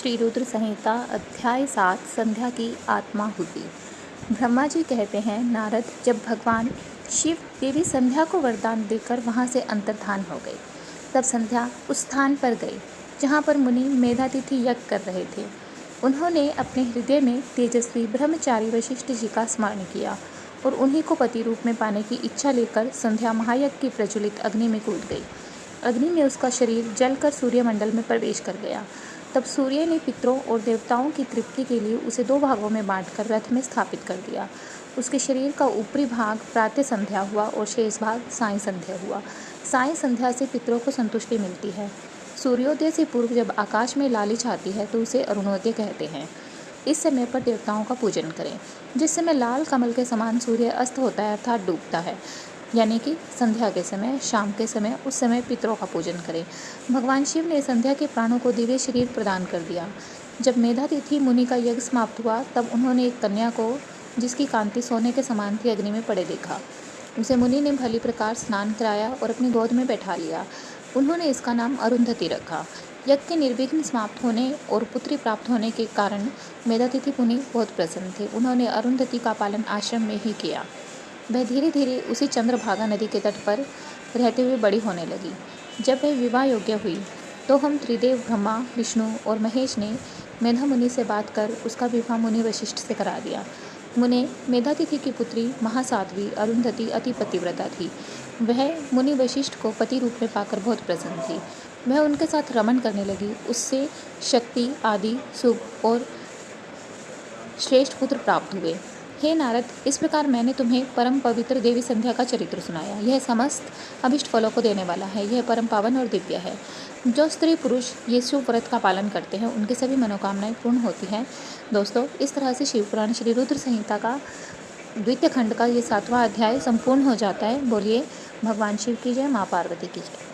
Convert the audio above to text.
श्री रुद्र संहिता अध्याय 7 संध्या की आत्माहुति। ब्रह्मा जी कहते हैं, नारद, जब भगवान शिव देवी संध्या को वरदान देकर वहां से अंतर्धान हो गए, तब संध्या उस स्थान पर गई जहां पर मुनि मेधातिथि यज्ञ कर रहे थे। उन्होंने अपने हृदय में तेजस्वी ब्रह्मचारी वशिष्ठ जी का स्मरण किया और उन्हीं को पति रूप में पाने की इच्छा लेकर संध्या महायज्ञ की प्रज्वलित अग्नि में कूद गई। अग्नि में उसका शरीर जलकर सूर्यमंडल में प्रवेश कर गया। तब सूर्य ने पितरों और देवताओं की तृप्ति के लिए उसे 2 भागों में बांटकर रथ में स्थापित कर दिया। उसके शरीर का ऊपरी भाग प्रातः संध्या हुआ और शेष भाग सायं संध्या हुआ। सायं संध्या से पितरों को संतुष्टि मिलती है। सूर्योदय से पूर्व जब आकाश में लाली छाती है तो उसे अरुणोदय कहते हैं। इस समय पर देवताओं का पूजन करें। जिस समय लाल कमल के समान सूर्य अस्त होता है अर्थात डूबता है, यानी कि संध्या के समय, शाम के समय, उस समय पितरों का पूजन करें। भगवान शिव ने संध्या के प्राणों को दिव्य शरीर प्रदान कर दिया। जब मेधातिथि मुनि का यज्ञ समाप्त हुआ, तब उन्होंने एक कन्या को, जिसकी कांति सोने के समान थी, अग्नि में पड़े देखा। उसे मुनि ने भली प्रकार स्नान कराया और अपनी गोद में बैठा लिया। उन्होंने इसका नाम अरुंधति रखा। यज्ञ के निर्विघ्न समाप्त होने और पुत्री प्राप्त होने के कारण मेधातिथि मुनि बहुत प्रसन्न थे। उन्होंने अरुंधति का पालन आश्रम में ही किया। वह धीरे धीरे उसी चंद्रभागा नदी के तट पर रहते हुए बड़ी होने लगी। जब वह विवाह योग्य हुई तो हम त्रिदेव ब्रह्मा, विष्णु और महेश ने मेधा मुनि से बात कर उसका विवाह मुनि वशिष्ठ से करा दिया। मुने मेधातिथि की पुत्री महासाध्वी अरुंधति अति पतिव्रता थी। वह मुनि वशिष्ठ को पति रूप में पाकर बहुत प्रसन्न थी। वह उनके साथ रमन करने लगी। उससे शक्ति आदि शुभ और श्रेष्ठ पुत्र प्राप्त हुए। हे नारद, इस प्रकार मैंने तुम्हें परम पवित्र देवी संध्या का चरित्र सुनाया। यह समस्त अभिष्ट फलों को देने वाला है। यह परम पावन और दिव्य है। जो स्त्री पुरुष ये शुभ व्रत का पालन करते हैं, उनकी सभी मनोकामनाएं पूर्ण होती हैं। दोस्तों, इस तरह से शिवपुराण श्री रुद्र संहिता का द्वितीय खंड का ये 7वां अध्याय संपूर्ण हो जाता है। बोलिए भगवान शिव की जय, माँ पार्वती की जय।